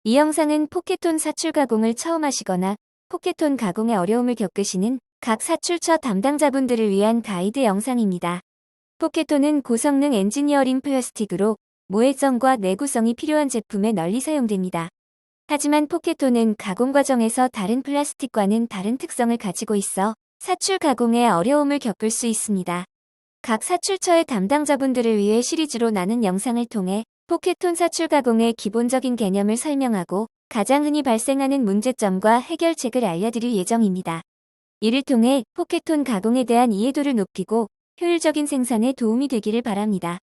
이 영상은 포켓톤 사출 가공을 처음 하시거나 포켓톤 가공에 어려움을 겪으시는 각 사출처 담당자분들을 위한 가이드 영상입니다. 포켓톤은 고성능 엔지니어링 플라스틱으로 모해성과 내구성이 필요한 제품에 널리 사용됩니다. 하지만 포켓톤은 가공 과정에서 다른 플라스틱과는 다른 특성을 가지고 있어 사출 가공에 어려움을 겪을 수 있습니다. 각 사출처의 담당자분들을 위해 시리즈로 나눈 영상을 통해 포켓톤 사출 가공의 기본적인 개념을 설명하고 가장 흔히 발생하는 문제점과 해결책을 알려드릴 예정입니다. 이를 통해 포켓톤 가공에 대한 이해도를 높이고 효율적인 생산에 도움이 되기를 바랍니다.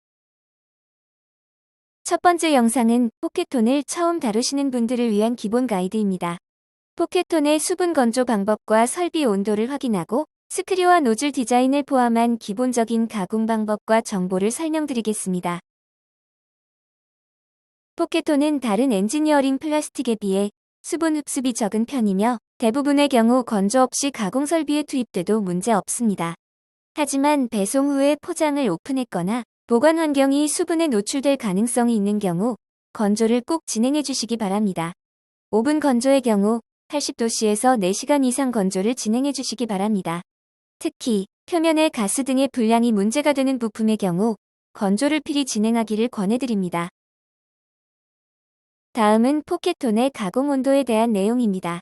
첫 번째 영상은 포켓톤을 처음 다루시는 분들을 위한 기본 가이드입니다. 포켓톤의 수분 건조 방법과 설비 온도를 확인하고 스크류와 노즐 디자인을 포함한 기본적인 가공 방법과 정보를 설명드리겠습니다. 포켓톤은 다른 엔지니어링 플라스틱에 비해 수분 흡수비 적은 편이며 대부분의 경우 건조 없이 가공 설비에 투입돼도 문제 없습니다. 하지만 배송 후에 포장을 오픈했거나 보관 환경이 수분에 노출될 가능성이 있는 경우 건조를 꼭 진행해 주시기 바랍니다. 오븐 건조의 경우 80도씨에서 4시간 이상 건조를 진행해 주시기 바랍니다. 특히 표면에 가스 등의 불량이 문제가 되는 부품의 경우 건조를 필히 진행하기를 권해드립니다. 다음은 포켓톤의 가공 온도에 대한 내용입니다.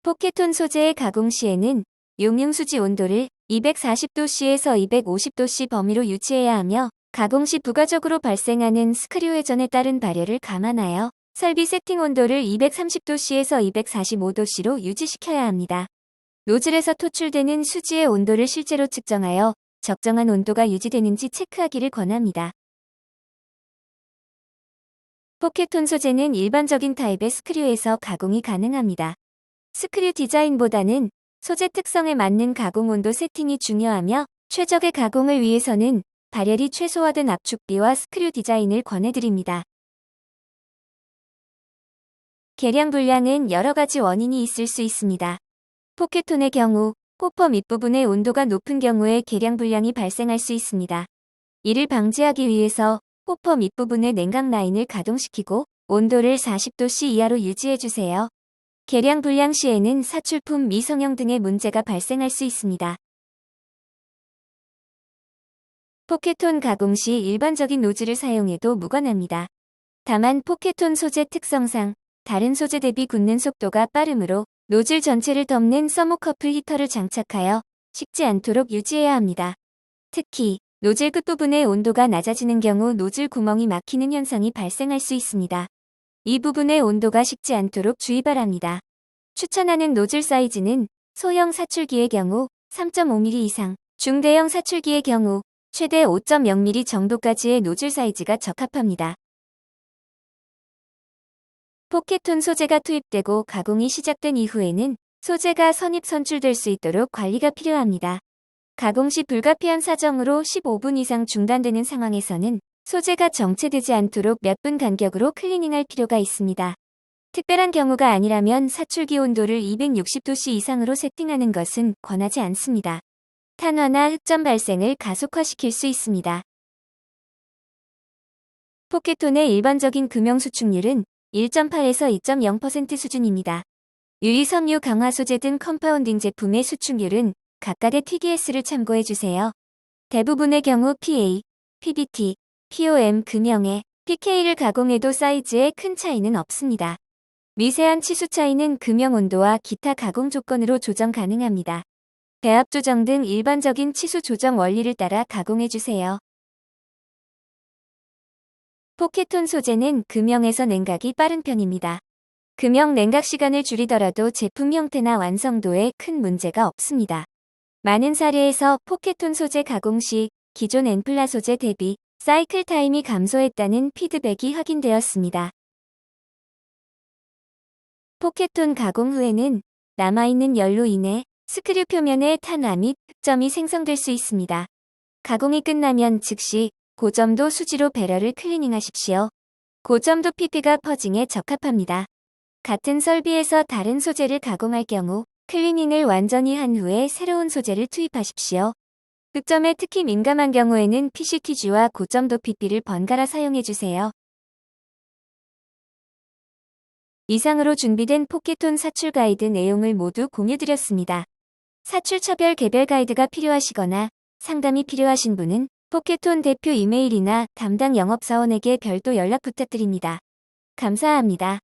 포켓톤 소재의 가공 시에는 용융수지 온도를 240도씨에서 250도씨 범위로 유지해야 하며 가공 시 부가적으로 발생하는 스크류 회전에 따른 발열을 감안하여 설비 세팅 온도를 230도씨에서 245도씨로 유지시켜야 합니다. 노즐에서 토출되는 수지의 온도를 실제로 측정하여 적정한 온도가 유지되는지 체크하기를 권합니다. 포켓톤 소재는 일반적인 타입의 스크류에서 가공이 가능합니다. 스크류 디자인보다는 소재 특성에 맞는 가공 온도 세팅이 중요하며 최적의 가공을 위해서는 발열이 최소화된 압축비와 스크류 디자인을 권해드립니다. 계량 불량은 여러 가지 원인이 있을 수 있습니다. 포켓톤의 경우 호퍼 밑부분의 온도가 높은 경우에 계량 불량이 발생할 수 있습니다. 이를 방지하기 위해서 호퍼 밑부분의 냉각 라인을 가동시키고 온도를 40도씨 이하로 유지해주세요. 계량 불량 시에는 사출품 미성형 등의 문제가 발생할 수 있습니다. 포켓톤 가공 시 일반적인 노즐을 사용해도 무관합니다. 다만 포켓톤 소재 특성상 다른 소재 대비 굳는 속도가 빠르므로 노즐 전체를 덮는 서모커플 히터를 장착하여 식지 않도록 유지해야 합니다. 특히 노즐 끝부분의 온도가 낮아지는 경우 노즐 구멍이 막히는 현상이 발생할 수 있습니다. 이 부분의 온도가 식지 않도록 주의 바랍니다. 추천하는 노즐 사이즈는 소형 사출기의 경우 3.5mm 이상, 중대형 사출기의 경우 최대 5.0mm 정도까지의 노즐 사이즈가 적합합니다. 포켓톤 소재가 투입되고 가공이 시작된 이후에는 소재가 선입 선출될 수 있도록 관리가 필요합니다. 가공 시 불가피한 사정으로 15분 이상 중단되는 상황에서는 소재가 정체되지 않도록 몇 분 간격으로 클리닝할 필요가 있습니다. 특별한 경우가 아니라면 사출기 온도를 260도씨 이상으로 세팅하는 것은 권하지 않습니다. 탄화나 흑점 발생을 가속화시킬 수 있습니다. 포켓톤의 일반적인 금형 수축률은 1.8에서 2.0% 수준입니다. 유리 섬유 강화 소재 등 컴파운딩 제품의 수축률은 각각의 TDS를 참고해주세요. 대부분의 경우 PA, PBT, POM 금형에 PK를 가공해도 사이즈에 큰 차이는 없습니다. 미세한 치수 차이는 금형 온도와 기타 가공 조건으로 조정 가능합니다. 배합 조정 등 일반적인 치수 조정 원리를 따라 가공해주세요. 포켓톤 소재는 금형에서 냉각이 빠른 편입니다. 금형 냉각 시간을 줄이더라도 제품 형태나 완성도에 큰 문제가 없습니다. 많은 사례에서 포켓톤 소재 가공 시 기존 엔플라 소재 대비 사이클 타임이 감소했다는 피드백이 확인되었습니다. 포켓톤 가공 후에는 남아있는 열로 인해 스크류 표면에 탄화 및 흑점이 생성될 수 있습니다. 가공이 끝나면 즉시 고점도 수지로 배럴을 클리닝하십시오. 고점도 PP가 퍼징에 적합합니다. 같은 설비에서 다른 소재를 가공할 경우 클리닝을 완전히 한 후에 새로운 소재를 투입하십시오. 흑점에 특히 민감한 경우에는 PCTG와 고점도 PP를 번갈아 사용해주세요. 이상으로 준비된 포켓톤 사출 가이드 내용을 모두 공유드렸습니다. 사출 차별 개별 가이드가 필요하시거나 상담이 필요하신 분은 포켓톤 대표 이메일이나 담당 영업사원에게 별도 연락 부탁드립니다. 감사합니다.